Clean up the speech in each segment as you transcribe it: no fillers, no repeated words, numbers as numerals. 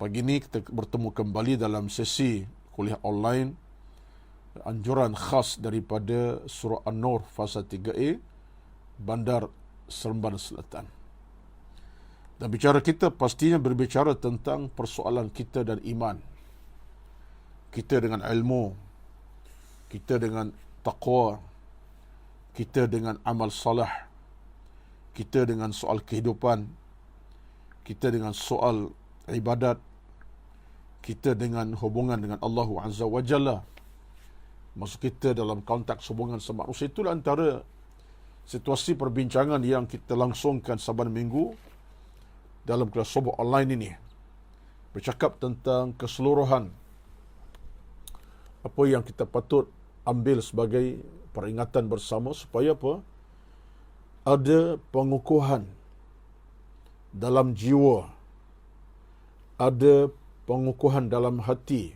Pagi ini kita bertemu kembali dalam sesi kuliah online anjuran khas daripada Surah An-Nur fasa 3A Bandar Seremban Selatan. Dan bicara kita pastinya berbicara tentang persoalan kita dan iman. Kita dengan ilmu, kita dengan taqwa, kita dengan amal salah, kita dengan soal kehidupan, kita dengan soal ibadat, kita dengan hubungan dengan Allah Azza wa Jalla. Maksud kita dalam konteks hubungan sama manusia, itulah antara situasi perbincangan yang kita langsungkan saban minggu dalam kelas subuh online ini. Bercakap tentang keseluruhan apa yang kita patut ambil sebagai peringatan bersama supaya apa? Ada pengukuhan dalam jiwa, ada pengukuhan dalam hati,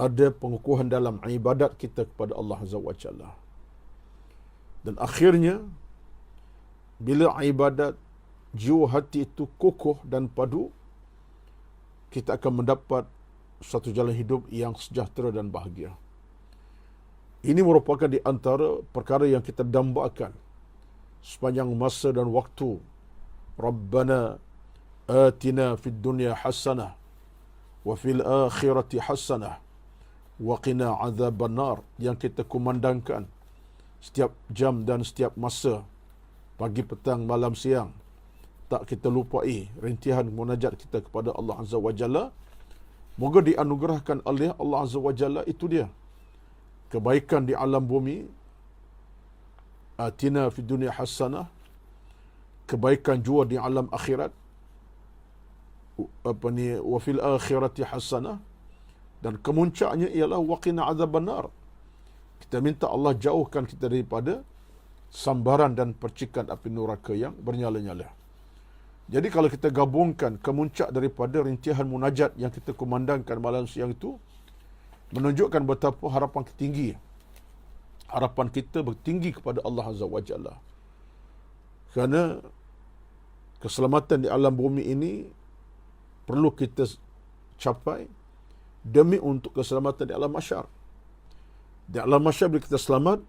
ada pengukuhan dalam ibadat kita kepada Allah Azza wa Jalla. Dan akhirnya, bila ibadat, jiwa hati itu kukuh dan padu, kita akan mendapat satu jalan hidup yang sejahtera dan bahagia. Ini merupakan di antara perkara yang kita dambakan sepanjang masa dan waktu. Rabbana atina fid dunya hasanah wa fil akhirati hasanah wa qina azaban nar, yang kita kumandangkan setiap jam dan setiap masa, pagi, petang, malam, siang. Tak kita lupai rintihan munajat kita kepada Allah Azza wa Jalla. Moga dianugerahkan oleh Allah Azza wa Jalla, itu dia kebaikan di alam bumi, atina fid dunya hasanah, kebaikan jua di alam akhirat, wa fil akhirati hasanah, dan kemuncaknya ialah waqina azaban nar. Kita minta Allah jauhkan kita daripada sambaran dan percikan api neraka yang bernyala-nyala. Jadi kalau kita gabungkan kemuncak daripada rintihan munajat yang kita kumandangkan malam siang itu, menunjukkan betapa harapan kita tinggi. Harapan kita bertinggi kepada Allah Azza wa Jalla. Kerana keselamatan di alam bumi ini perlu kita capai demi untuk keselamatan di alam mahsyar. Di alam mahsyar bila kita selamat,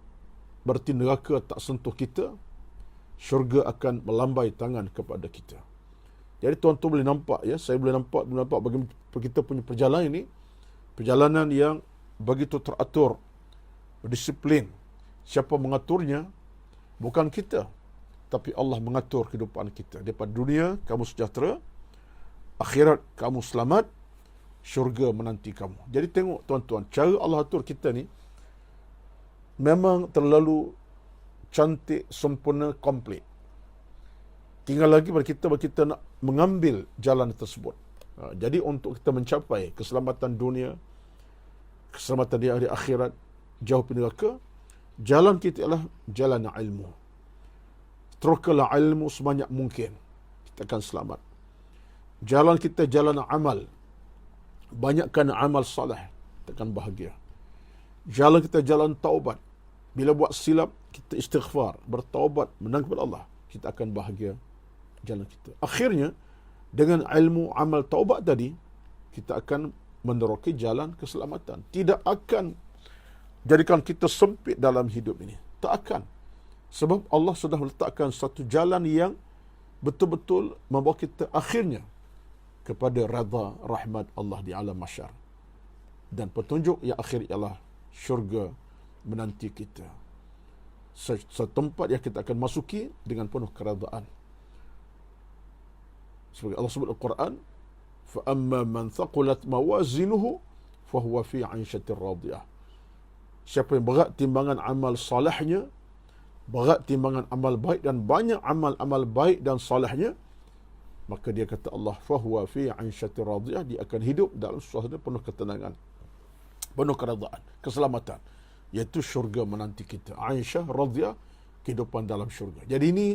berarti neraka tak sentuh kita, syurga akan melambai tangan kepada kita. Jadi tuan-tuan boleh nampak, ya, saya boleh nampak bagaimana kita punya perjalanan ini, perjalanan yang begitu teratur, berdisiplin. Siapa mengaturnya? Bukan kita, tapi Allah mengatur kehidupan kita. Daripada dunia kamu sejahtera, akhirat kamu selamat, syurga menanti kamu. Jadi tengok tuan-tuan, cara Allah atur kita ni memang terlalu cantik, sempurna, komplit. Tinggal lagi bagi kita nak mengambil jalan tersebut. Jadi untuk kita mencapai keselamatan dunia, keselamatan di hari akhirat, jauh dari neraka, jalan kita ialah jalan ilmu. Terukalah ilmu sebanyak mungkin, kita akan selamat. Jalan kita jalan amal, banyakkan amal salih, kita akan bahagia. Jalan kita jalan taubat. Bila buat silap, kita istighfar, bertaubat, menang kepada Allah, kita akan bahagia jalan kita. Akhirnya, dengan ilmu amal taubat tadi, kita akan meneroki jalan keselamatan. Tidak akan jadikan kita sempit dalam hidup ini. Tak akan. Sebab Allah sudah meletakkan satu jalan yang betul-betul membawa kita akhirnya kepada redha rahmat Allah di alam mahsyar. Dan petunjuk yang akhir ialah syurga menanti kita. Setempat yang kita akan masuki dengan penuh keredaan. Sebagai Allah sebut Al-Quran, فَأَمَّا مَنْ ثَقُلَتْ مَوَازِنُهُ فَهُوَ فِي عَيْشَةٍ رَاضِيَةٍ. Siapa yang berat timbangan amal salahnya, berat timbangan amal baik, dan banyak amal-amal baik dan salahnya, maka dia kata Allah, فَهُوَ فِي عَيْشَةٍ رَاضِيَةٍ, dia akan hidup dalam suasana penuh ketenangan, penuh keredaan, keselamatan, iaitu syurga menanti kita. Aisyah radhiyah, kehidupan dalam syurga. Jadi ini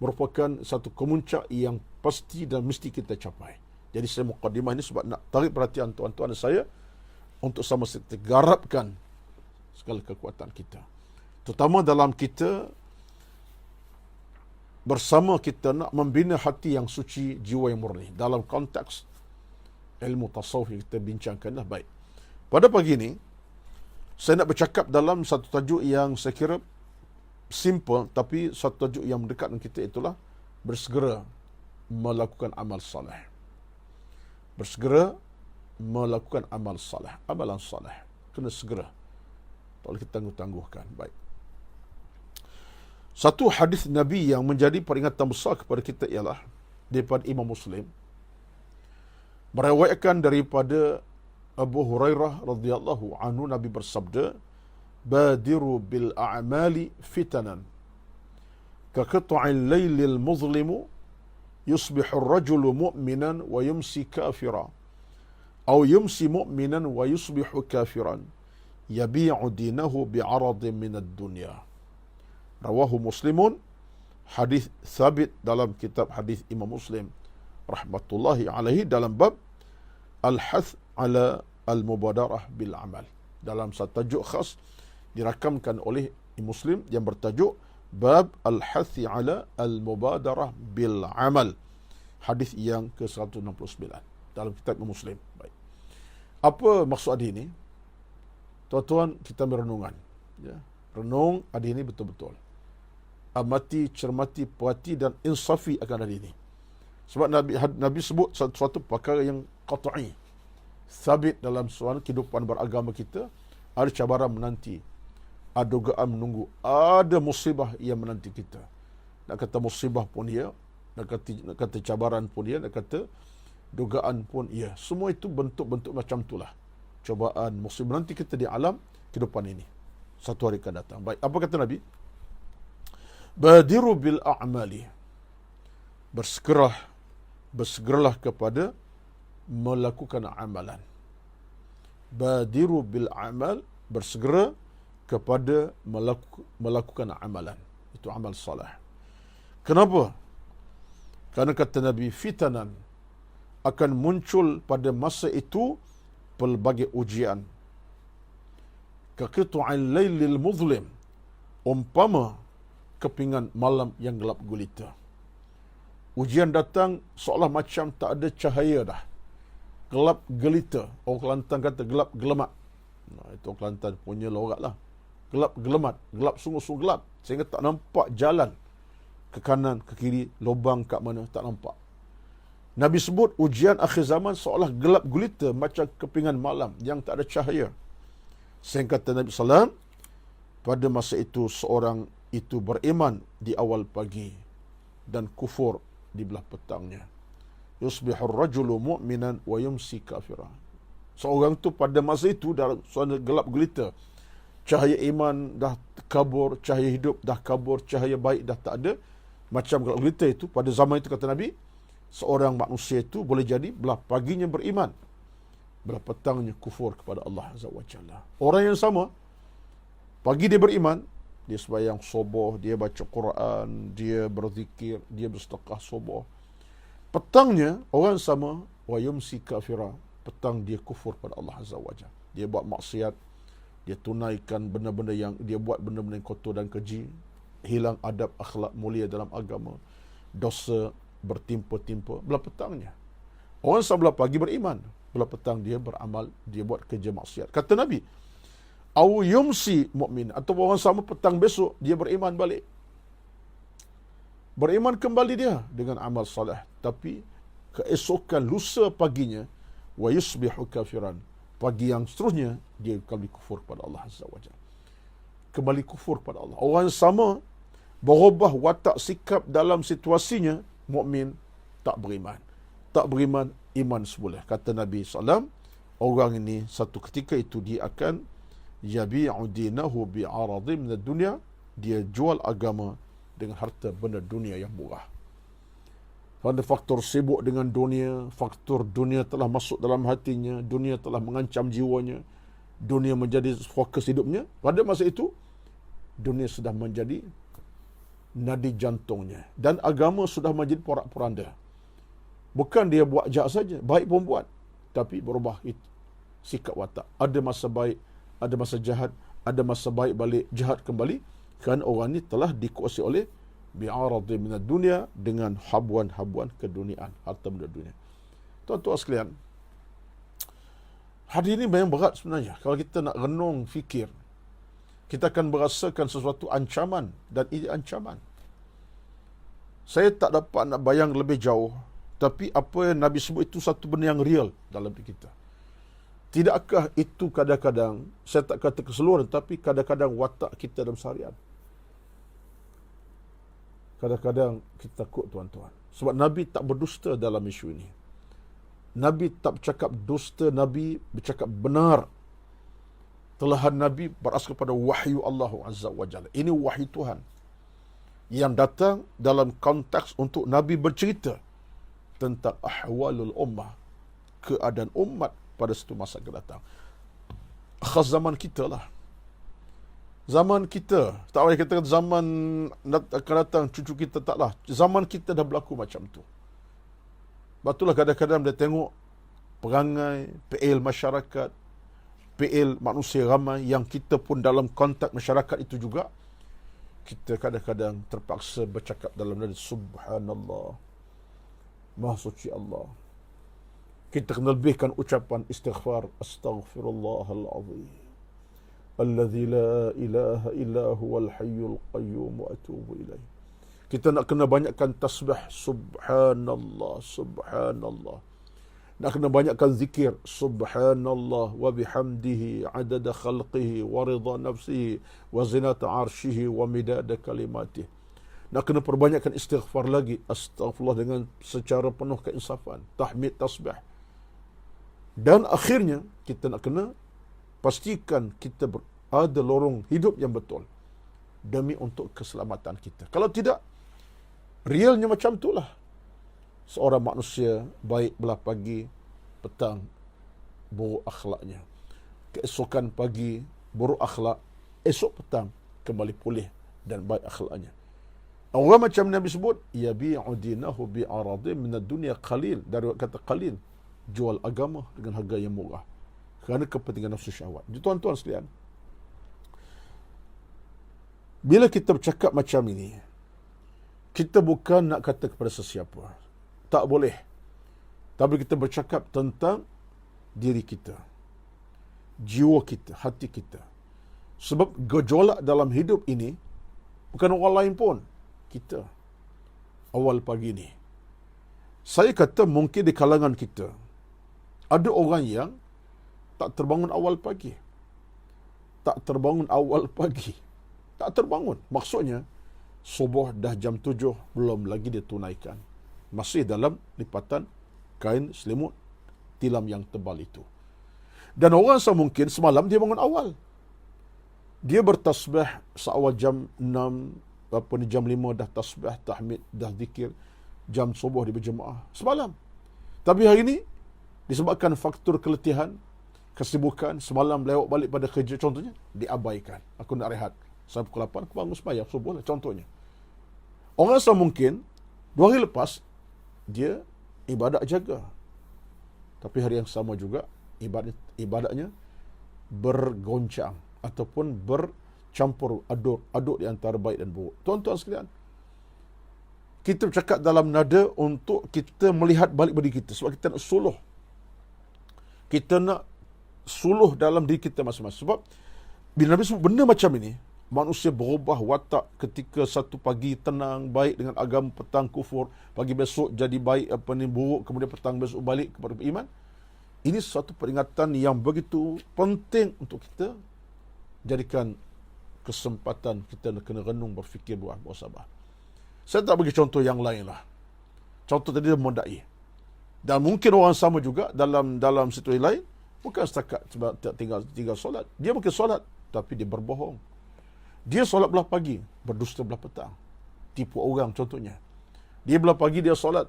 merupakan satu kemuncak yang pasti dan mesti kita capai. Jadi saya mukadimah ini sebab nak tarik perhatian tuan-tuan saya untuk sama-sama kita garapkan segala kekuatan kita. Terutama dalam kita bersama kita nak membina hati yang suci, jiwa yang murni. Dalam konteks ilmu tasawuf yang kita bincangkanlah. Baik. Pada pagi ini, saya nak bercakap dalam satu tajuk yang saya kira simple, tapi satu tajuk yang mendekat dengan kita itulah bersegera melakukan amal saleh. Bersegera melakukan amal saleh, amalan saleh. Kena segera. Tak boleh kita tangguh-tangguhkan. Baik. Satu hadis Nabi yang menjadi peringatan besar kepada kita ialah daripada Imam Muslim. Meriwayatkan daripada Abu Hurairah radhiyallahu anhu, Nabi bersabda, "Badiru bil a'mali fitanan ka qit'il laylil muzlimu yusbihu ar-rajulu mu'minan wa yumsi kafira aw yumsi mu'minan wa yusbihu kafiran yabi'u dinahu bi'aradin min ad-dunya." Rawahu Muslimun. Hadis sabit dalam kitab hadis Imam Muslim rahmatullahi alaihi dalam bab al-hath ala al-mubadarah bil amal. Dalam satu tajuk khas dirakamkan oleh Muslim yang bertajuk bab al-hath ala al-mubadarah bil amal. Hadis yang ke-169 dalam kitab Muslim. Baik. Apa maksud hadis ini? Tuan-tuan, kita merenungan. Ya. Renung hadis ini betul-betul. Amati, cermati, perhati dan insafi akan hadis ini. Sebab Nabi sebut suatu perkara yang qat'i, sabit dalam soal kehidupan beragama kita. Ada cabaran menanti, ada dugaan menunggu, ada musibah yang menanti kita. Nak kata musibah pun ya, nak kata cabaran pun ya, nak kata dugaan pun ya. Semua itu bentuk-bentuk macam itulah. Cobaan, musibah menanti kita di alam kehidupan ini. Satu hari akan datang. Baik, apa kata Nabi? Badiru bil a'mali. Bersegeralah kepada melakukan amalan. Badiru bil amal, bersegera kepada melakukan amalan. Itu amal salah. Kenapa? Karena kata Nabi, fitanan, akan muncul pada masa itu pelbagai ujian. Kaqit'il laylil muzlim, umpama kepingan malam yang gelap gulita. Ujian datang seolah macam tak ada cahaya dah. Gelap gelita. Orang Kelantan kata gelap gelemat. Itu Kelantan punya logat lah. Gelap gelemat. Gelap sungguh-sungguh gelap. Sehingga tak nampak jalan ke kanan, ke kiri, lubang kat mana, tak nampak. Nabi sebut ujian akhir zaman seolah gelap gulita macam kepingan malam yang tak ada cahaya. Sehingga kata Nabi SAW, pada masa itu seorang itu beriman di awal pagi dan kufur di belah petangnya. Yusbihu ar-rajulu mu'minan wa yumsi kafira. Seorang tu pada masa itu dalam suasana gelap gulita, cahaya iman dah kabur, cahaya hidup dah kabur, cahaya baik dah tak ada, macam gelap gulita itu. Pada zaman itu kata Nabi, seorang manusia itu boleh jadi belah paginya beriman, belah petangnya kufur kepada Allah Azza wa Jalla. Orang yang sama, pagi dia beriman, dia sembahyang subuh, dia baca Quran, dia berzikir, dia bersedekah subuh. Petangnya orang sama, wa yumsi kafira, petang dia kufur pada Allah Azza wa Jalla. Dia buat maksiat, dia tunaikan benda-benda yang dia buat, benda-benda yang kotor dan keji, hilang adab akhlak mulia dalam agama, dosa bertimpa-timpa belah petangnya. Orang sama belah pagi beriman, belah petang dia beramal, dia buat kerja maksiat. Kata Nabi, au yumsi mu'min, atau orang sama petang besok dia beriman balik. Beriman kembali dia dengan amal salih, tapi keesokan lusa paginya wa yusbihu kafiran, pagi yang seterusnya dia kembali kufur pada Allah Azza wa Jalla. Kembali kufur pada Allah. Orang sama berubah watak sikap dalam situasinya, mukmin tak beriman. Tak beriman, iman semula. Kata Nabi SAW, orang ini satu ketika itu dia akan yabi'u dinahu bi'aradin min ad-dunya, dia jual agama dengan harta benda dunia yang murah. Pada faktor sibuk dengan dunia, faktor dunia telah masuk dalam hatinya, dunia telah mengancam jiwanya, dunia menjadi fokus hidupnya. Pada masa itu, dunia sudah menjadi nadi jantungnya dan agama sudah menjadi porak-poranda. Bukan dia buat jahat saja, baik pun buat, tapi berubah sikap watak. Ada masa baik, ada masa jahat, ada masa baik balik, jahat kembali. Kerana orang ini telah dikuasai oleh bi'aradin minad dunya, dengan habuan-habuan keduniaan, harta benda dunia. Tuan-tuan sekalian, Hadis ini memang berat sebenarnya. Kalau kita nak renung, fikir, kita akan merasakan sesuatu ancaman, dan ini ancaman. Saya tak dapat nak bayang lebih jauh, tapi apa yang Nabi sebut itu satu benda yang real dalam diri kita. Tidakkah itu kadang-kadang, saya tak kata keseluruhan, tapi kadang-kadang watak kita dalam seharian. Kadang-kadang kita takut, tuan-tuan. Sebab Nabi tak berdusta dalam isu ini. Nabi tak bercakap dusta, Nabi bercakap benar. Telahan Nabi berasal pada wahyu Allah Azza wa Jalla. Ini wahyu Tuhan yang datang dalam konteks untuk Nabi bercerita tentang ahwalul ummah, keadaan umat pada satu masa akan datang. Khas zaman kita lah. Zaman kita, tak boleh kata zaman akan datang cucu kita, taklah. Zaman kita dah berlaku macam tu. Betul lah kadang-kadang dia tengok perangai, PL masyarakat, PL manusia ramai yang kita pun dalam konteks masyarakat itu juga, kita kadang-kadang terpaksa bercakap dalam nada Subhanallah, Maha Suci Allah. Kita kena lebihkan ucapan istighfar, Astaghfirullahalazim, Alladzi la ilaha illa huwal hayyul qayyum wa atubu ilaih. Kita nak kena banyakkan tasbih, Subhanallah, Subhanallah. Nak kena banyakkan zikir, Subhanallah wa bihamdihi adada khalqihi wa ridha nafsihi wa zinata arshihi wa midada kalimatih. Nak kena perbanyakkan istighfar lagi, Astaghfirullah, dengan secara penuh keinsafan, tahmid, tasbih. Dan akhirnya kita nak kena pastikan kita ada lorong hidup yang betul demi untuk keselamatan kita. Kalau tidak, realnya macam itulah. Seorang manusia baik belah pagi, petang buruk akhlaknya. Keesokan pagi buruk akhlak, esok petang kembali pulih dan baik akhlaknya. Orang macam Nabi sebut, yabi'u dinahu bi'aradin minad dunya qalil. Dari kata qalil, jual agama dengan harga yang murah kerana kepentingan nafsu syahwat. Jadi tuan-tuan sekalian, bila kita bercakap macam ini, kita bukan nak kata kepada sesiapa, tak boleh. Tapi kita bercakap tentang diri kita, jiwa kita, hati kita. Sebab gejolak dalam hidup ini bukan orang lain pun, kita. Awal pagi ni, saya kata mungkin di kalangan kita ada orang yang tak terbangun awal pagi. Tak terbangun awal pagi. Tak terbangun. Maksudnya, subuh dah jam 7, belum lagi dia tunaikan. Masih dalam lipatan kain selimut tilam yang tebal itu. Dan orang mungkin semalam dia bangun awal. Dia bertasbih seawal jam 6, jam 5 dah tasbih, tahmid, dah zikir. Jam subuh dia berjemaah. Semalam. Tapi hari ini, disebabkan faktor keletihan, kesibukan, semalam lewat balik pada kerja contohnya, diabaikan. Aku nak rehat. Sampai pukul 8, aku bangun sembahyang subuh lah contohnya. Orang mungkin 2 hari lepas, dia ibadat jaga. Tapi hari yang sama juga, ibadatnya bergoncang ataupun bercampur aduk di antara baik dan buruk. Tuan-tuan sekalian, kita bercakap dalam nada untuk kita melihat balik diri kita. Sebab kita nak suluh. Kita nak suluh dalam diri kita masing-masing. Sebab bila Nabi sebut benda macam ini, manusia berubah watak ketika satu pagi tenang, baik dengan agama, petang kufur, pagi besok jadi baik, buruk, kemudian petang besok balik kepada iman. Ini suatu peringatan yang begitu penting untuk kita jadikan kesempatan kita kena renung, berfikir, bersabar. Saya tak bagi contoh yang lain lah. Contoh tadi dia memodai. Dan mungkin orang sama juga dalam situasi lain, bukan setakat sebab tinggal solat. Dia mungkin solat, tapi dia berbohong. Dia solat belah pagi, berdusta belah petang. Tipu orang contohnya. Dia belah pagi dia solat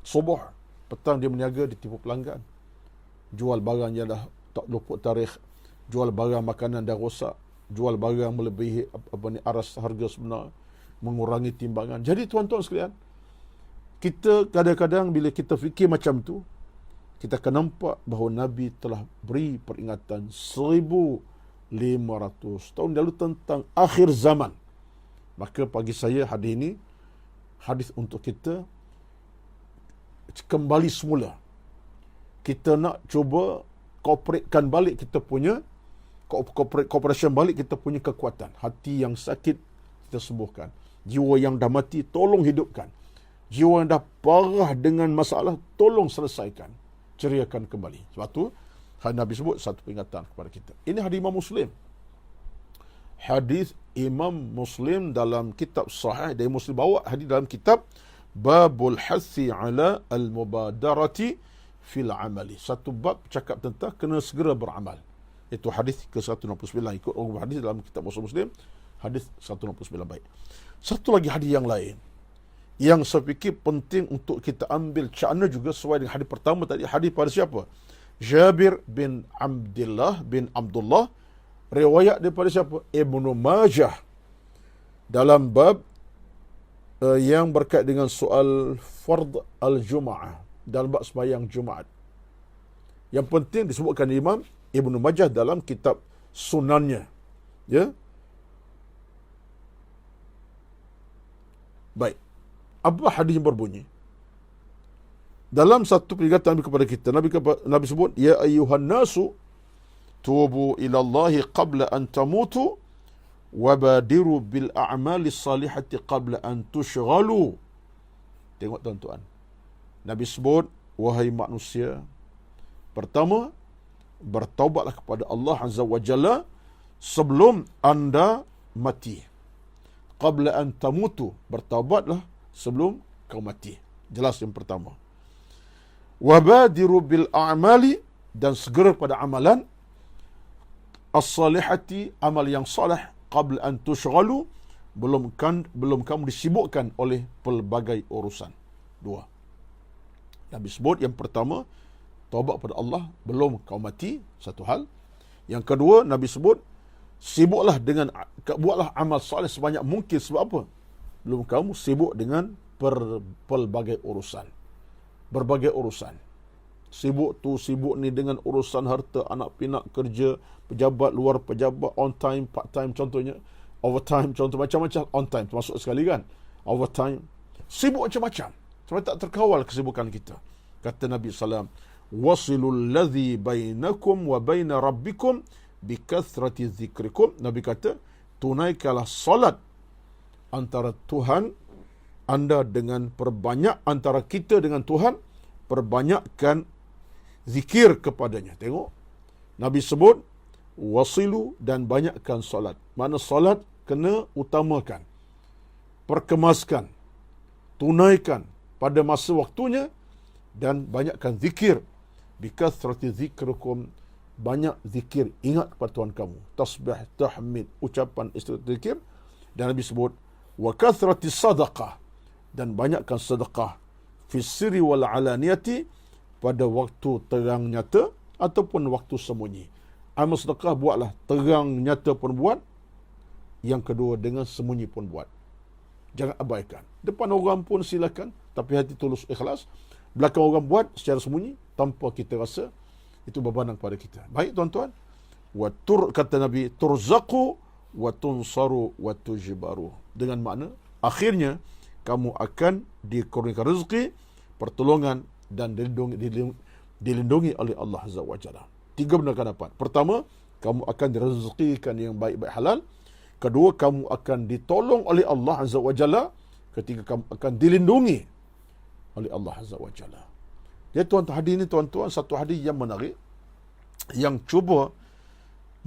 subuh, petang dia berniaga, dia tipu pelanggan. Jual barang yang dah tak luput tarikh, jual barang makanan dah rosak, jual barang melebihi aras harga sebenar, mengurangi timbangan. Jadi tuan-tuan sekalian, kita kadang-kadang bila kita fikir macam tu, kita akan nampak bahawa Nabi telah beri peringatan 1500 tahun lalu tentang akhir zaman. Maka bagi saya hadis ini hadis untuk kita kembali semula. Kita nak cuba cooperate balik kita punya, cooperation balik kita punya kekuatan. Hati yang sakit, kita sembuhkan. Jiwa yang dah mati, tolong hidupkan. Jiwa yang dah parah dengan masalah, tolong selesaikan. Ceriakan kembali. Sebab tu, Nabi sebut satu peringatan kepada kita. Ini hadis Imam Muslim. Hadis Imam Muslim dalam kitab Sahih, dari Muslim bawa hadis dalam kitab Babul Hathi ala al-Mubadarati fil Amali. Satu bab cakap tentang kena segera beramal. Itu hadis ke-169. Ikut hadis dalam kitab Muslim, hadis 169. Baik. Satu lagi hadis yang lain yang saya fikir penting untuk kita ambil cakna juga sesuai dengan hadis pertama tadi. Hadis pada siapa? Jabir bin Abdullah. Riwayat daripada siapa? Ibnu Majah. Dalam bab yang berkait dengan soal fard al-Jum'ah, dalam bab sembahyang Jumaat. Yang penting disebutkan Imam Ibnu Majah dalam kitab sunannya. Ya. Baik. Apa hadis yang berbunyi? Dalam satu peringatan Nabi kepada kita, Nabi sebut, ya ayyuhan nasu tubu ila Allahi qabla an tamutu wabadiru bil a'mali salihati qabla an tushghalu. Tengok tuan-tuan. Nabi sebut, wahai manusia, pertama, bertaubatlah kepada Allah Azza wa Jalla sebelum anda mati. Qabla an tamutu, bertaubatlah sebelum kau mati. Jelas yang pertama. Wabadiru bil a'mali, dan segera pada amalan as-salihati, amal yang salih, qabla an tushghalu, belum kamu disibukkan oleh pelbagai urusan. Dua. Nabi sebut yang pertama, taubat pada Allah belum kau mati, satu hal. Yang kedua, Nabi sebut, sibuklah dengan, buatlah amal salih sebanyak mungkin. Sebab apa? Belum kamu sibuk dengan pelbagai urusan. Berbagai urusan. Sibuk ni dengan urusan harta, anak pinak, kerja, pejabat, luar pejabat, on time, part time contohnya, overtime contoh, macam-macam. On time termasuk sekali kan, overtime. Sibuk macam-macam sampai tak terkawal kesibukan kita. Kata Nabi SAW, wasilul ladhi bainakum wa baina rabbikum bikathrati zikrikum. Nabi kata, tunaikanlah salat antara Tuhan anda dengan perbanyak, antara kita dengan Tuhan, perbanyakkan zikir kepadanya. Tengok, Nabi sebut wasilu dan banyakkan solat. Mana solat kena utamakan, perkemaskan, tunaikan pada masa waktunya, dan banyakkan zikir. Bikathrati zikrukum, banyak zikir, ingat kepada Tuhan kamu. Tasbih, tahmid, ucapan istighfar, zikir. Dan Nabi sebut wa kathrati sadaqah, dan banyakkan sedekah, fi sirri wal alaniyati, pada waktu terang nyata ataupun waktu sembunyi. Amal sedekah buatlah, terang nyata pun buat, yang kedua dengan sembunyi pun buat. Jangan abaikan. Depan orang pun silakan, tapi hati tulus ikhlas. Belakang orang buat secara sembunyi tanpa kita rasa itu bebanan kepada kita. Baik tuan-tuan, kata Nabi, turzaqu wa tunsaru wa tujbaru. Dengan makna akhirnya kamu akan dikurniakan rezeki, pertolongan, dan dilindungi oleh Allah Azza wa Jalla. Tiga benda akan dapat. Pertama, kamu akan direzekikan yang baik-baik halal. Kedua, kamu akan ditolong oleh Allah Azza wa Jalla. Ketiga, kamu akan dilindungi oleh Allah Azza wa Jalla. Jadi tuan-tuan, hadis ini tuan-tuan, satu hadis yang menarik, yang cuba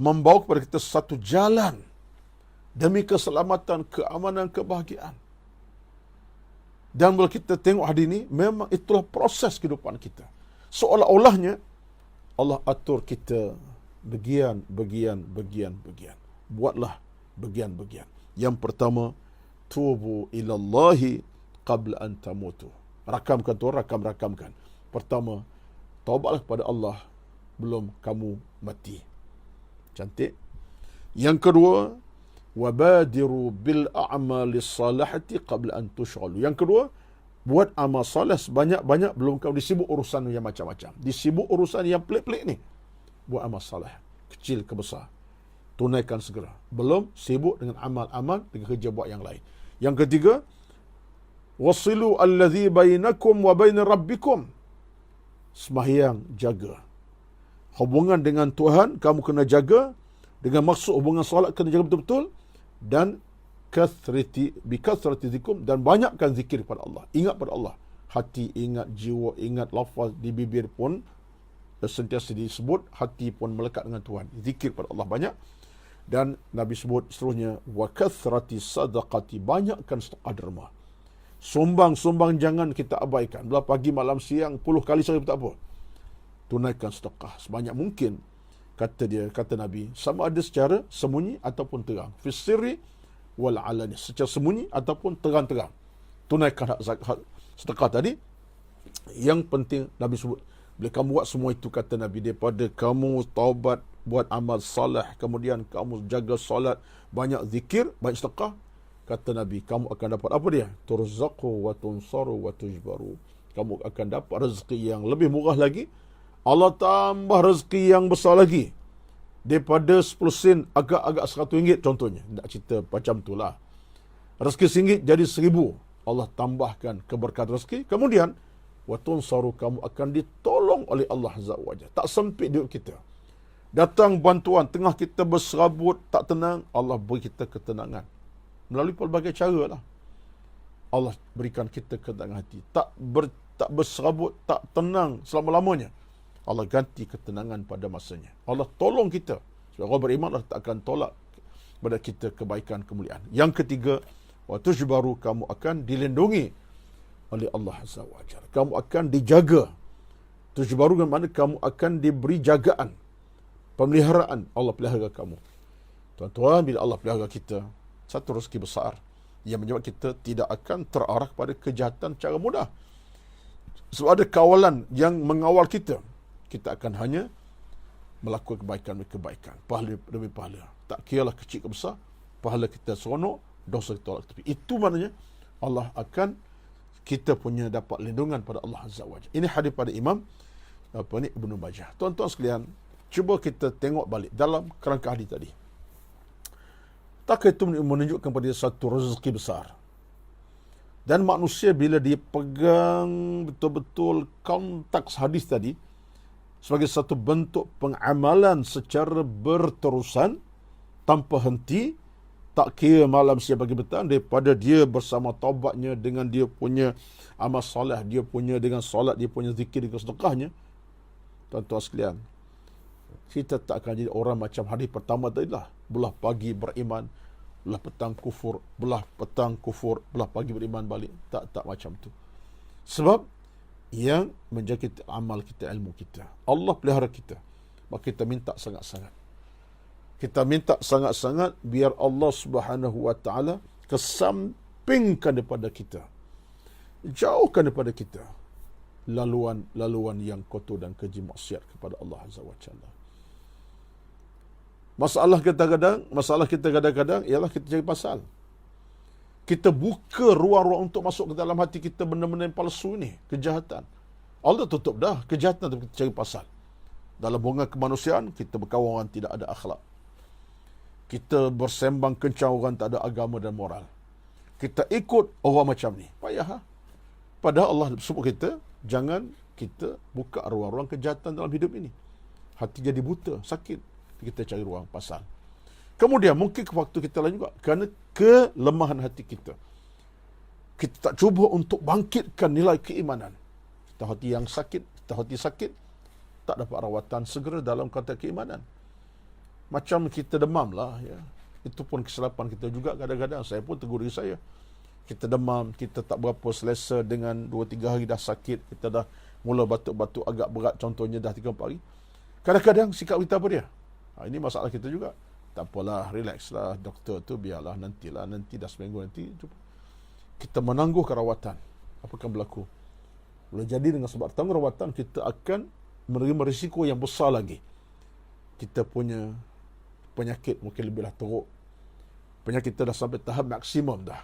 membawa kepada kita satu jalan demi keselamatan, keamanan, kebahagiaan. Dan bila kita tengok hadis ini, memang itulah proses kehidupan kita. Seolah-olahnya Allah atur kita bagian. Buatlah bagian-bagian. Yang pertama, tubu ilallahi qabla an tamutu. Rakamkan. Pertama, taubatlah kepada Allah belum kamu mati. Cantik. Yang kedua, wabadiru bil a'mali salihati qabla an tushghalu. Yang kedua, buat amal salih sebanyak-banyak belum kau disibuk urusan yang macam-macam. Disibuk urusan yang pelik-pelik ni. Buat amal salih, kecil ke besar, tunaikan segera. Belum sibuk dengan amal-amal, dengan kerja buat yang lain. Yang ketiga, wasilu alladhi bainakum wa baina rabbikum. Sembahyang jaga. Hubungan dengan Tuhan kamu kena jaga, dengan maksud hubungan solat kena jaga betul-betul, dan bikathrati zikum, dan banyakkan zikir pada Allah. Ingat pada Allah. Hati ingat, jiwa ingat, lafaz di bibir pun sentiasa disebut, hati pun melekat dengan Tuhan. Zikir pada Allah banyak. Dan Nabi sebut seterusnya, wa kathrati sadaqati, banyakkan sedekah derma. Sumbang jangan kita abaikan. Belah pagi, malam, siang, 10 kali sehari tak apa. Tunaikan sedekah sebanyak mungkin. Kata Nabi, sama ada secara sembunyi ataupun terang. Fi sirri wal alani, secara sembunyi ataupun terang-terang. Tunaikan hak sedekah tadi. Yang penting Nabi sebut, bila kamu buat semua itu, kata Nabi, daripada kamu taubat, buat amal salih, kemudian kamu jaga solat, banyak zikir, banyak sedekah, kata Nabi, kamu akan dapat apa dia? Turzaqu wa tunsaru wa tujbaru. Kamu akan dapat rezeki yang lebih murah lagi. Allah tambah rezeki yang besar lagi. Daripada 10 sen agak-agak 100 ringgit contohnya. Tak cerita macam itulah. Rezeki RM1 jadi 1000. Allah tambahkan keberkatan rezeki. Kemudian wa tunsaru, kamu akan ditolong oleh Allah Azza wa Jalla. Tak sempit hidup kita. Datang bantuan, tengah kita berserabut, tak tenang, Allah beri kita ketenangan. Melalui pelbagai cara lah. Allah berikan kita ketenangan hati. Tak berserabut, tak tenang selama-lamanya. Allah ganti ketenangan pada masanya. Allah tolong kita. Sebab orang beriman, Allah tak akan tolak pada kita kebaikan, kemuliaan. Yang ketiga, wa tujbaru, kamu akan dilindungi oleh Allah Azza wa Jalla. Kamu akan dijaga. Tujbaru dengan mana kamu akan diberi jagaan, pemeliharaan. Allah pelihara kamu. Tuan-tuan, bila Allah pelihara kita, satu rezeki besar yang menyebabkan kita tidak akan terarah kepada kejahatan secara mudah. Sebab ada kawalan yang mengawal kita. Kita akan hanya melakukan kebaikan demi kebaikan, pahala demi pahala. Tak kiralah kecil ke besar, pahala kita seronok, dosa kita tolak tepi. Itu maknanya Allah akan, kita punya dapat lindungan pada Allah Azza wa Jalla. Ini hadis pada Imam Ibnu Majah. Tuan-tuan sekalian, cuba kita tengok balik dalam kerangka hadis tadi. Tak itu menunjukkan pada satu rezeki besar. Dan manusia bila dia pegang betul-betul konteks hadis tadi sebagai satu bentuk pengamalan secara berterusan, tanpa henti, tak kira malam siang pagi petang, daripada dia bersama taubatnya, dengan dia punya amal soleh, dia punya dengan solat, dia punya zikir, dengan sedekahnya. Tuan-tuan sekalian, kita tak akan jadi orang macam hadis pertama tadi lah. Belah pagi beriman, belah petang kufur, belah petang kufur, belah pagi beriman balik. Tak macam tu. Sebab yang menjaga kita, amal kita, ilmu kita, Allah pelihara kita. Maka kita minta sangat-sangat. Kita minta sangat-sangat biar Allah Subhanahu wa taala kesampingkan daripada kita, jauhkan daripada kita laluan yang kotor dan keji maksiat kepada Allah Azza wa Jalla. Masalah kita kadang-kadang ialah kita cari pasal. Kita buka ruang-ruang untuk masuk ke dalam hati kita benda-benda yang palsu ni, kejahatan. Allah tutup dah kejahatan, tapi kita cari pasal. Dalam hubungan kemanusiaan, kita berkawan orang tidak ada akhlak. Kita bersembang kencang orang tak ada agama dan moral. Kita ikut orang macam ni. Payah ha? Padahal Allah sebut kita, jangan kita buka ruang-ruang kejahatan dalam hidup ini. Hati jadi buta, sakit. Kita cari ruang pasal. Kemudian mungkin waktu kita lain juga, kerana kelemahan hati kita. Kita tak cuba untuk bangkitkan nilai keimanan. Kita hati yang sakit, tak dapat rawatan segera dalam konteks keimanan. Macam kita demam lah. Ya. Itu pun kesilapan kita juga kadang-kadang. Saya pun tegur diri saya. Kita demam, kita tak berapa selesa dengan 2-3 hari dah sakit. Kita dah mula batuk-batuk agak berat, contohnya dah 3-4 hari. Kadang-kadang sikap kita apa dia? Ini masalah kita juga. Tak apalah, relax lah, doktor tu biarlah, nanti dah seminggu nanti. Kita menangguhkan rawatan. Apa akan berlaku? Boleh jadi dengan sebab tangguh rawatan, kita akan menerima risiko yang besar lagi. Kita punya penyakit mungkin lebihlah teruk. Penyakit kita dah sampai tahap maksimum dah.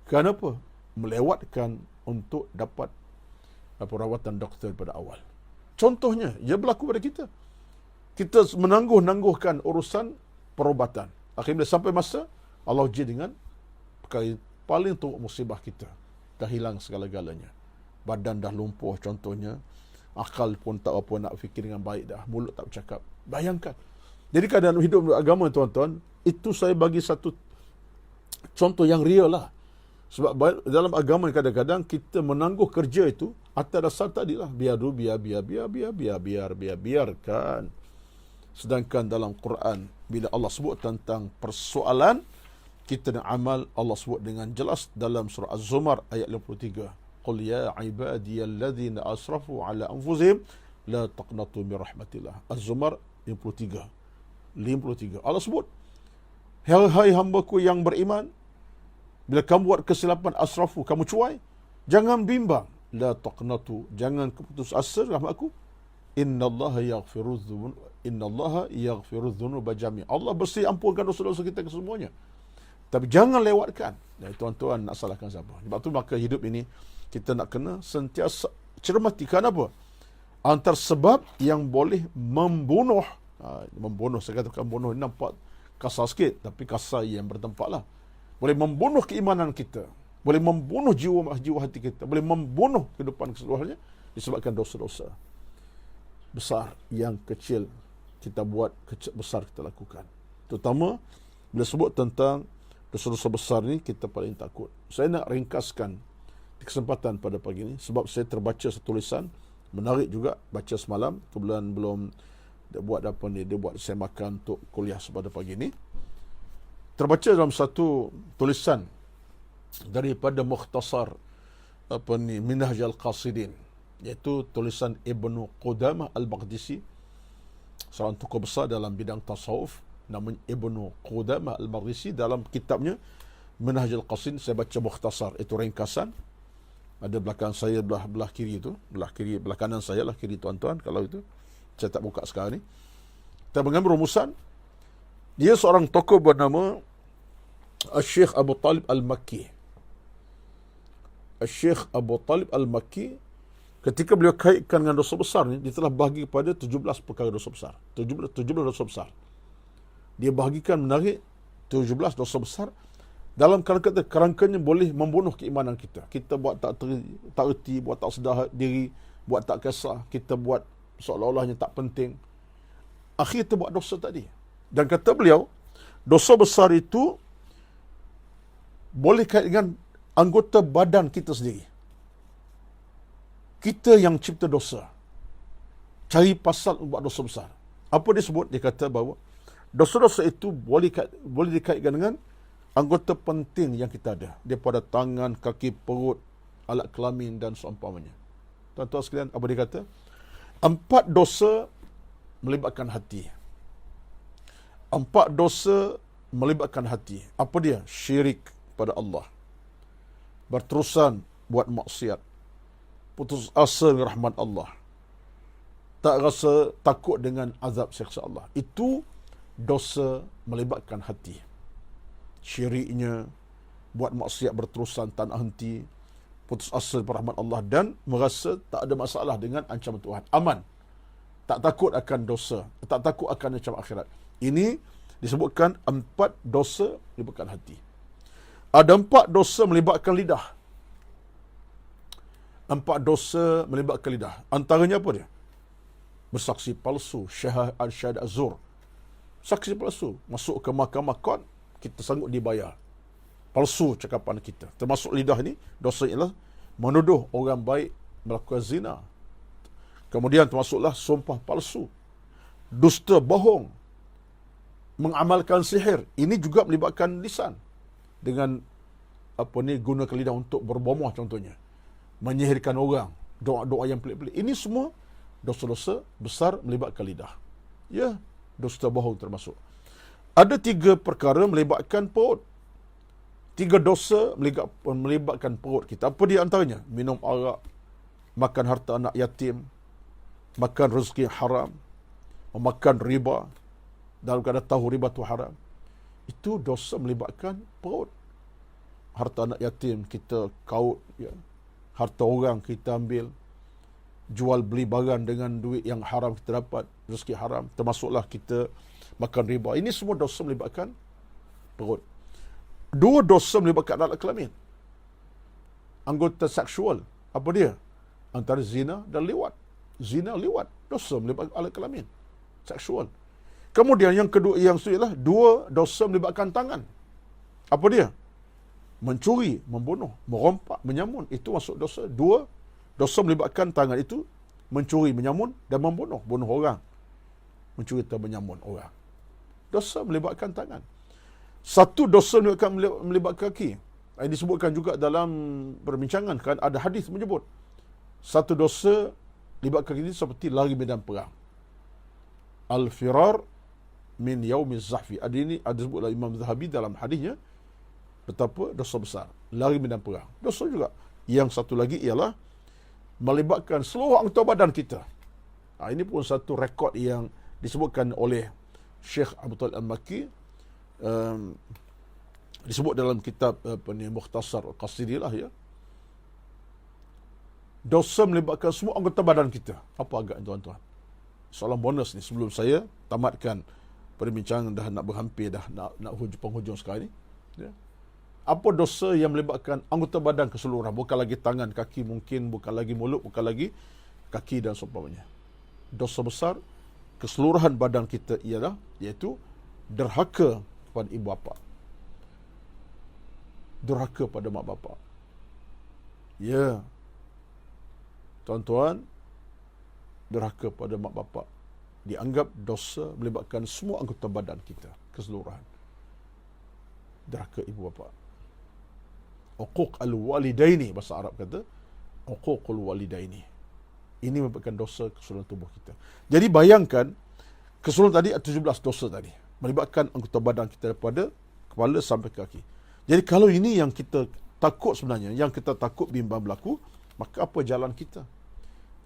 Kenapa? Melewatkan untuk dapat rawatan doktor pada awal. Contohnya, ia berlaku pada kita. Kita menangguh-nangguhkan urusan perubatan. Akhirnya sampai masa Allah uji dengan perkara paling teruk musibah kita. Dah hilang segala-galanya. Badan dah lumpuh contohnya. Akal pun tak apa nak fikir dengan baik dah. Mulut tak bercakap. Bayangkan. Jadi keadaan hidup agama, tuan-tuan, itu saya bagi satu contoh yang real lah. Sebab dalam agama kadang-kadang kita menangguh kerja itu atas dasar tadilah biarkan. Sedangkan dalam Quran bila Allah sebut tentang persoalan kita nak amal, Allah sebut dengan jelas dalam surah Az-Zumar ayat 53. Qul ya ibadiyalladzina asrafu ala anfusihim la taqnatu min rahmatillah. Az-Zumar 53. Allah sebut, hai hamba-Ku yang beriman, bila kamu buat kesilapan asrafu, kamu cuai, jangan bimbang, la taqnatu, jangan keputus asa rahmat-Ku. Innallaha yaghfiru dhunuba jami'a. Allah bersih ampunkan dosa-dosa kita kesemuanya. Tapi jangan lewatkan. Tuan-tuan, nak salahkan siapa? Sebab tu maka hidup ini kita nak kena sentiasa cermati. Kenapa? Antara sebab yang boleh membunuh, saya katakan bunuh ini nampak kasar sikit, tapi kasar yang bertempat lah. Boleh membunuh keimanan kita, boleh membunuh jiwa hati kita, boleh membunuh kehidupan keseluruhannya disebabkan dosa-dosa besar yang kecil kita buat, besar kita lakukan. Terutama bila sebut tentang dosa-dosa besar ni, kita paling takut. Saya nak ringkaskan di kesempatan pada pagi ini sebab saya terbaca satu tulisan menarik juga, baca semalam, kebetulan belum dia buat apa ni, dia buat saya makan untuk kuliah pada pagi ini. Terbaca dalam satu tulisan daripada Mukhtasar Minhaj al-Qasidin, iaitu tulisan Ibnu Qudamah al-Maqdisi, seorang tokoh besar dalam bidang tasawuf, namanya Ibnu Qudamah al-Maqdisi. Dalam kitabnya Minhaj al-Qasidin, saya baca mukhtasar, itu ringkasan. Ada belakang saya, belah kiri itu, belah kanan saya lah, kiri tuan-tuan, kalau itu saya tak buka sekarang ni. Kita mengambil rumusan. Dia seorang tokoh bernama Syekh Abu Talib Al-Makki. Syekh Abu Talib Al-Makki, ketika beliau kaitkan dengan dosa besar ni, dia telah bahagi kepada 17 perkara dosa besar. 17 dosa besar. Dia bahagikan menarik 17 dosa besar. Dalam kerangkanya boleh membunuh keimanan kita. Kita buat tak erti, buat tak sedar diri, buat tak kisah, kita buat seolah-olahnya tak penting. Akhir kita buat dosa tadi. Dan kata beliau, dosa besar itu boleh kait dengan anggota badan kita sendiri. Kita yang cipta dosa. Cari pasal buat dosa besar. Apa dia sebut? Dia kata bahawa dosa-dosa itu boleh dikaitkan dengan anggota penting yang kita ada. Daripada tangan, kaki, perut, alat kelamin dan seumpamanya. Tuan-tuan sekalian, apa dia kata? 4 dosa melibatkan hati. 4 dosa melibatkan hati. Apa dia? Syirik pada Allah, berterusan buat maksiat, putus asa dengan rahmat Allah, tak rasa takut dengan azab siksa Allah. Itu dosa melibatkan hati. Syiriknya, buat maksiat berterusan tanpa henti, putus asa pada rahmat Allah, dan merasa tak ada masalah dengan ancaman Tuhan. Aman. Tak takut akan dosa, tak takut akan ancaman akhirat. Ini disebutkan 4 dosa melibatkan hati. Ada 4 dosa melibatkan lidah. 4 dosa melibatkan lidah. Antaranya apa dia? Bersaksi palsu, syahadat az-zur. Saksi palsu. Masuk ke mahkamah court, kita sanggup dibayar. Palsu cakapan kita. Termasuk lidah ni, dosa ialah menuduh orang baik melakukan zina. Kemudian termasuklah sumpah palsu, dusta, bohong, mengamalkan sihir. Ini juga melibatkan lisan. Dengan gunakan lidah untuk berbomoh contohnya. Menyihirkan orang, doa-doa yang pelik-pelik. Ini semua dosa-dosa besar melibatkan lidah. Ya, dusta, bohong termasuk. Ada 3 perkara melibatkan perut. 3 dosa melibatkan perut kita. Apa dia antaranya? Minum arak, makan harta anak yatim, makan rezeki haram, memakan riba, dalam keadaan tahu riba itu haram. Itu dosa melibatkan perut. Harta anak yatim kita kaut, ya. Harta orang kita ambil, jual beli barang dengan duit yang haram kita dapat, rezeki haram, termasuklah kita makan riba. Ini semua dosa melibatkan perut. 2 dosa melibatkan alat kelamin. Anggota seksual. Apa dia? Antara zina dan liwat. zina liwat, dosa melibatkan alat kelamin, seksual. Kemudian yang kedua, yang ialah dua dosa melibatkan tangan. Apa dia? Mencuri, membunuh, merompak, menyamun, itu masuk dosa. Dua dosa melibatkan tangan itu mencuri, menyamun dan membunuh, bunuh orang, mencuri atau menyamun orang. Dosa melibatkan tangan. Satu dosa melibatkan kaki. Ini disebutkan juga dalam perbincangan, kan ada hadis menyebut satu dosa libatkan kaki ini seperti lari medan perang. Al-firar min yaumiz zahfi. Ini ada sebut oleh Imam Zahabi dalam hadisnya, betapa dosa besar, lari medan perang. Dosa juga. Yang satu lagi ialah melibatkan seluruh anggota badan kita. Ini pun satu rekod yang disebutkan oleh Syekh Abu Talib Al-Makki, disebut dalam kitab Mukhtasar Al-Qasidi lah ya. Dosa melibatkan semua anggota badan kita. Apa agak tuan-tuan? Soalan bonus ni sebelum saya tamatkan perbincangan, dah nak berhampir dah nak penghujung sekarang ni. Ya. Apa dosa yang melibatkan anggota badan keseluruhan, bukan lagi tangan, kaki mungkin, bukan lagi mulut, bukan lagi kaki dan seumpamanya. Dosa besar keseluruhan badan kita ialah, iaitu derhaka kepada ibu bapa. Derhaka pada mak bapa. Ya. Tuan-tuan, derhaka pada mak bapa dianggap dosa melibatkan semua anggota badan kita keseluruhan. Derhaka ibu bapa. Uquq al-walidaini, bahasa Arab kata, uququl walidaini. Ini merupakan dosa keseluruhan tubuh kita. Jadi bayangkan, keseluruhan tadi 17 dosa tadi, melibatkan anggota badan kita daripada kepala sampai kaki. Jadi kalau ini yang kita takut sebenarnya, yang kita takut bimbang berlaku, maka apa jalan kita?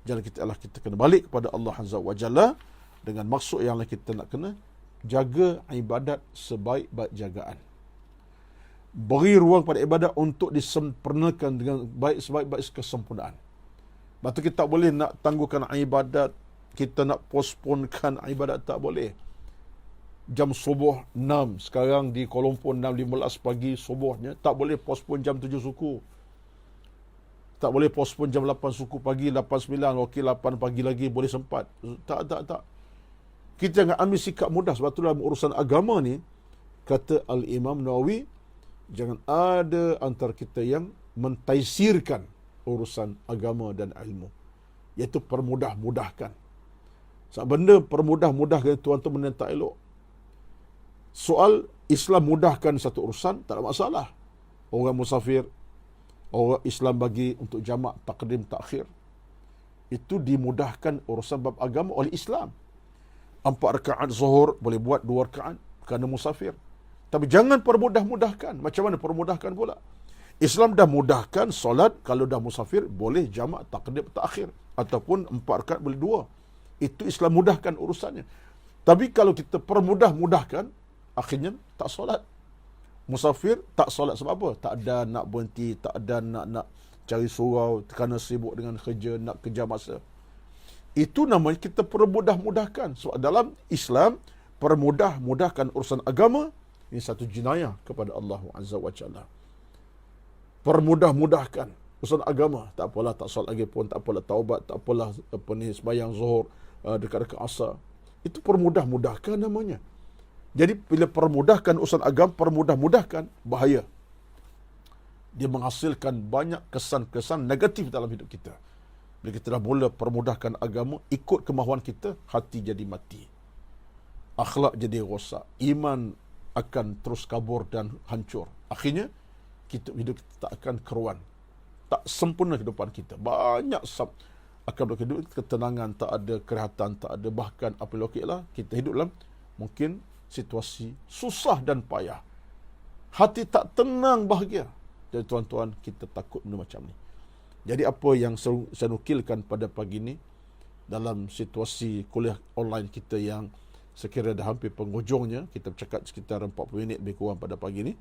Jalan kita adalah kita kena balik kepada Allah Azza wa Jalla dengan maksud yang kita nak kena jaga ibadat sebaik-baik jagaan. Beri ruang pada ibadat untuk disempurnakan dengan baik, sebaik-baik kesempurnaan. Lepas tu kita tak boleh nak tangguhkan ibadat, kita nak postponekan ibadat, tak boleh. Jam subuh 6, sekarang di Kuala Lumpur 6.15 pagi subuhnya, tak boleh postpone jam 7 suku. Tak boleh postpone jam 8 suku pagi, 8.9, okey 8 pagi lagi boleh sempat. Tak. Kita jangan ambil sikap mudah. Sebab tu dalam urusan agama ni, kata Al-Imam Nawawi, jangan ada antara kita yang mentaisirkan urusan agama dan ilmu, iaitu permudah-mudahkan. Sebab benda permudah-mudahkan, tuan-tuan, benda tak elok. Soal Islam mudahkan satu urusan, tak ada masalah. Orang musafir, orang Islam bagi untuk jamak takdim takhir, itu dimudahkan urusan bab agama oleh Islam. 4 rakaat zuhur boleh buat 2 rakaat kerana musafir. Tapi jangan permudah-mudahkan. Macam mana permudahkan pula? Islam dah mudahkan solat, kalau dah musafir boleh jamak takdim takhir, ataupun 4 rakaat boleh 2. Itu Islam mudahkan urusannya. Tapi kalau kita permudah-mudahkan, akhirnya tak solat. Musafir tak solat sebab apa? Tak ada nak berhenti, tak ada nak cari surau kerana sibuk dengan kerja, nak kejar masa. Itu namanya kita permudah-mudahkan. Sebab dalam Islam, permudah-mudahkan urusan agama, ini satu jenayah kepada Allah Azza wa Jalla. Permudah-mudahkan urusan agama. Tak apalah, tak solat lagi pun, tak apalah taubat, tak apalah sembahyang zuhur dekat-dekat asar. Itu permudah-mudahkan namanya. Jadi bila permudahkan urusan agama, permudah-mudahkan, bahaya. Dia menghasilkan banyak kesan-kesan negatif dalam hidup kita. Bila kita dah mula permudahkan agama, ikut kemahuan kita, hati jadi mati. Akhlak jadi rosak. Iman akan terus kabur dan hancur. Akhirnya, hidup kita tak akan keruan. Tak sempurna kehidupan kita. Banyak akan berhidup ketenangan, tak ada kerehatan, tak ada bahkan apa lokiklah. Kita hidup dalam mungkin situasi susah dan payah. Hati tak tenang, bahagia. Jadi tuan-tuan, kita takut benda macam ni. Jadi apa yang saya nukilkan pada pagi ni, dalam situasi kuliah online kita yang sekiranya dah hampir penghujungnya, kita bercakap sekitar 40 minit lebih kurang pada pagi ni.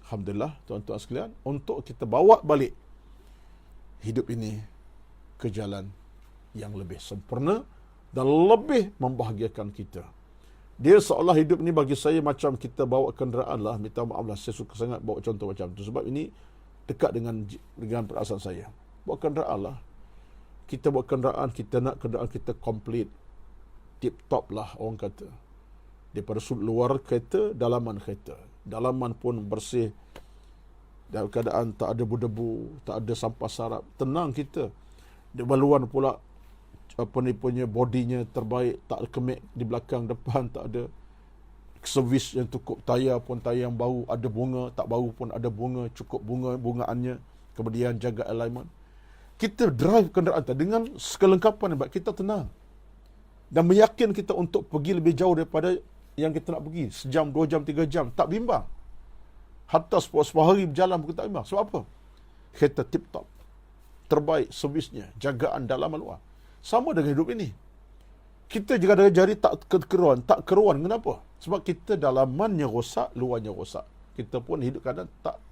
Alhamdulillah, tuan-tuan sekalian, untuk kita bawa balik hidup ini ke jalan yang lebih sempurna dan lebih membahagiakan kita. Dia seolah hidup ni bagi saya macam kita bawa kenderaan lah. Minta maaf lah, saya suka sangat bawa contoh macam tu. Sebab ini dekat dengan perasaan saya. Bawa kenderaan lah. Kita buat kenderaan, kita nak kenderaan kita komplit, tip top lah orang kata. Daripada sudut luar kereta, dalaman kereta. Dalaman pun bersih, dalam keadaan tak ada berdebu, tak ada sampah sarap. Tenang kita. Di luar pula punya bodinya terbaik, tak ada kemik di belakang, depan tak ada. Servis yang cukup, tayar pun tayar yang baru, ada bunga, tak baru pun ada bunga, cukup bungaannya. Kemudian jaga alignment. Kita drive kenderaan dengan kelengkapan yang baik, kita tenang. Dan meyakin kita untuk pergi lebih jauh daripada yang kita nak pergi. Sejam, 2 jam, 3 jam. Tak bimbang. Hatta 10 hari berjalan pun tak bimbang. Sebab apa? Kereta tip-top. Terbaik servisnya. Jagaan dalaman luar. Sama dengan hidup ini. Kita jika ada jari tak keruan. Tak keruan. Kenapa? Sebab kita dalamannya rosak, luarnya rosak. Kita pun hidup kadang tak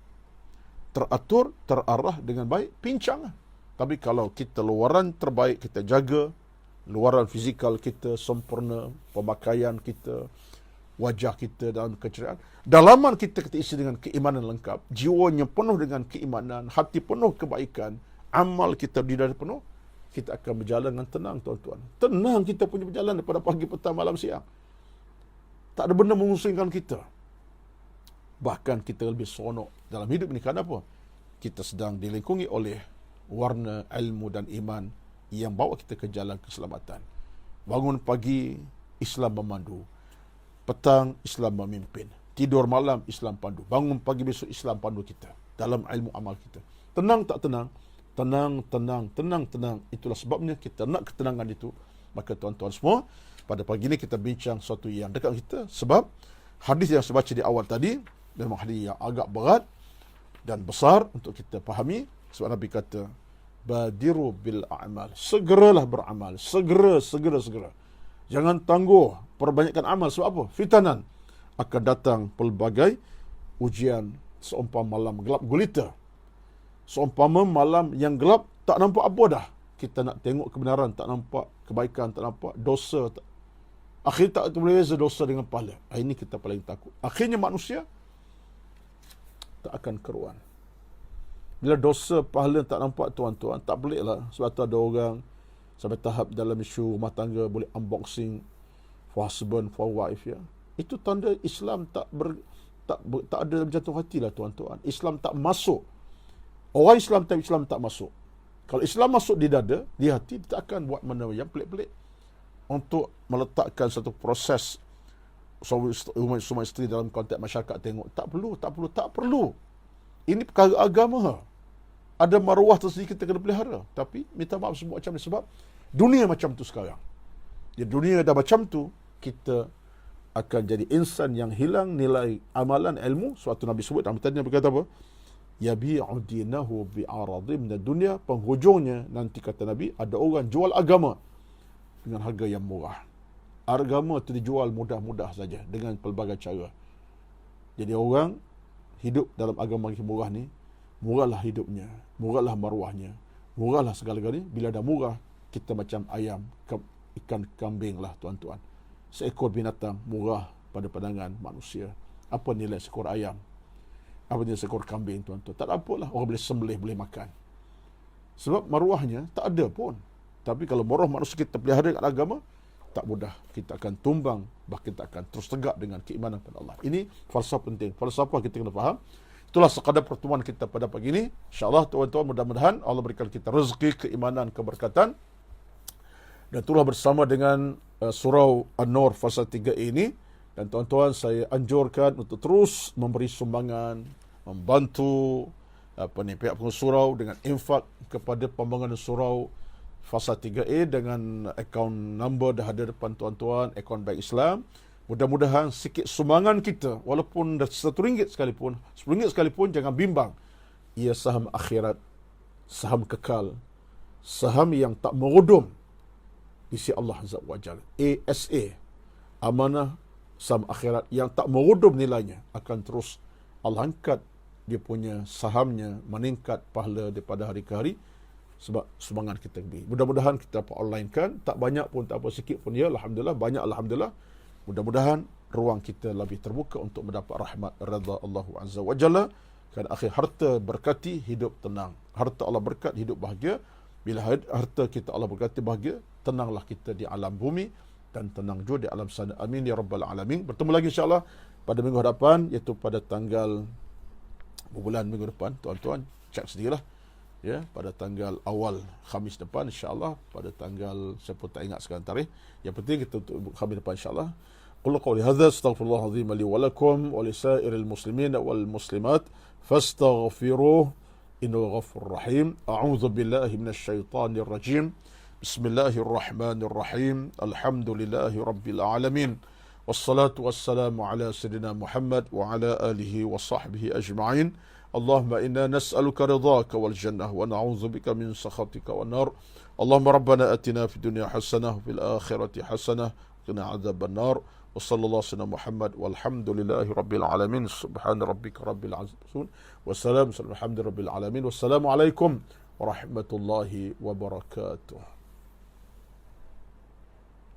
teratur, terarah dengan baik. Pincang lah. Tapi kalau kita luaran terbaik, kita jaga, luaran fizikal kita sempurna, pemakaian kita, wajah kita dalam keceriaan, dalaman kita isi dengan keimanan lengkap, jiwanya penuh dengan keimanan, hati penuh kebaikan, amal kita didari penuh, kita akan berjalan dengan tenang, tuan-tuan. Tenang kita punya berjalan daripada pagi, petang, malam, siang. Tak ada benda mengusingkan kita. Bahkan kita lebih seronok dalam hidup ini. Kenapa? Kita sedang dilingkungi oleh warna ilmu dan iman yang bawa kita ke jalan keselamatan. Bangun pagi, Islam memandu. Petang, Islam memimpin. Tidur malam, Islam pandu. Bangun pagi besok, Islam pandu kita dalam ilmu amal kita. Tenang tak tenang? Tenang, tenang, tenang, tenang. Itulah sebabnya kita nak ketenangan itu. Maka tuan-tuan semua, pada pagi ini kita bincang sesuatu yang dekat kita. Sebab hadis yang saya baca di awal tadi memang hadis yang agak berat dan besar untuk kita fahami. Sebab Nabi kata, badiru bil a'mal. Segeralah beramal. Segera. Jangan tangguh. Perbanyakkan amal. Sebab apa? Fitanan. Akan datang pelbagai ujian seumpama malam gelap gulita. Seumpama malam yang gelap, tak nampak apa dah. Kita nak tengok kebenaran, tak nampak kebaikan, tak nampak dosa. Akhirnya tak berbeza dosa dengan pahala. Ini kita paling takut. Akhirnya manusia tak akan keruan. Bila dosa pahala tak nampak, tuan-tuan, tak pelik lah. Sebab tu ada orang sampai tahap dalam isu rumah tangga boleh unboxing for husband, for wife, ya. Itu tanda Islam tak ada dalam jantung hati lah, tuan-tuan. Islam tak masuk. Orang Islam tak masuk. Kalau Islam masuk di dada, di hati, dia tak akan buat benda yang pelik-pelik untuk meletakkan satu proses suami isteri dalam konteks masyarakat tengok. Tak perlu. Ini perkara agama. Ada maruah tersendiri kita kena pelihara. Tapi minta maaf semua macam ni. Sebab dunia macam tu sekarang. Jadi dunia dah macam tu, kita akan jadi insan yang hilang nilai amalan ilmu. Suatu Nabi sebut, Nabi berkata apa? Yabi'u dinahu bi'aradhi minad dunya. Penghujungnya nanti kata Nabi, ada orang jual agama dengan harga yang murah. Agama itu dijual mudah-mudah saja dengan pelbagai cara. Jadi orang hidup dalam agama yang murah ni, murahlah hidupnya, murahlah maruahnya, murahlah segala-galanya. Bila dah murah, kita macam ayam, ikan, kambing lah, tuan-tuan. Seekor binatang murah pada pandangan manusia. Apa nilai seekor ayam? Apa nilai seekor kambing, tuan-tuan? Tak ada apa lah. Orang boleh sembelih, boleh makan. Sebab maruahnya tak ada pun. Tapi kalau maruah manusia kita pelihara dengan agama, tak mudah. Kita akan tumbang, bahkan kita akan terus tegak dengan keimanan pada Allah. Ini falsafah penting. Falsafah kita kena faham. Itulah sekadar pertemuan kita pada pagi ini. InsyaAllah, tuan-tuan, mudah-mudahan Allah berikan kita rezeki, keimanan, keberkatan. Dan itulah bersama dengan surau An-Nur fasa 3 ini. Dan tuan-tuan, saya anjurkan untuk terus memberi sumbangan, membantu pihak pengurusi surau dengan infak kepada pembangunan surau fasa 3A dengan akaun number dah ada depan tuan-tuan, akaun Bank Islam. Mudah-mudahan sikit sumbangan kita, walaupun RM1 sekalipun, RM10 sekalipun, jangan bimbang. Ia saham akhirat, saham kekal, saham yang tak merudum di sisi Allah Azza wa Jalla. ASA, amanah saham akhirat yang tak merudum nilainya, akan terus Allah angkat dia punya sahamnya, meningkat pahala daripada hari ke hari sebab sumbangan kita lebih. Mudah-mudahan kita dapat online kan, tak banyak pun, tak apa, sikit pun ya, alhamdulillah, banyak alhamdulillah. Mudah-mudahan ruang kita lebih terbuka untuk mendapat rahmat redha Allah Azza wa Jalla. Kerana akhir harta berkati, hidup tenang. Harta Allah berkat, hidup bahagia. Bila harta kita Allah berkati bahagia, tenanglah kita di alam bumi dan tenang juga di alam sana. Amin ya rabbal alamin. Bertemu lagi insya-Allah pada minggu hadapan, iaitu pada tanggal bulan minggu depan. Tuan-tuan cek sendirilah. Ya, pada tanggal awal Khamis depan insya-Allah, pada tanggal saya pun tak ingat sekarang tarikh. Yang penting kita untuk Khamis depan insya-Allah. Qul qawli hadza astaghfirullah azim li wa lakum wa li sa'iril muslimin wal muslimat fastaghfiruh innahu ghafurur rahim. A'udzu billahi minasy syaithanir rajim. Bismillahirrahmanirrahim. Alhamdulillahi rabbil alamin. Wassalatu wassalamu ala sayyidina Muhammad wa ala alihi wa sahbihi ajma'in. Allahumma inna nas'aluka ridhaka wal jannah wa na'udzu bika min sakhatika wan nar. Allahumma rabbana atina fid dunya hasanah wa fil akhirati hasanah wa qina adzaban nar. Wa sallallahu ala Muhammad walhamdulillahi rabbil alamin. Subhana rabbika rabbil izzati wa salam alhamdulillahi rabbil alamin. Wassalamu alaikum warahmatullahi wabarakatuh.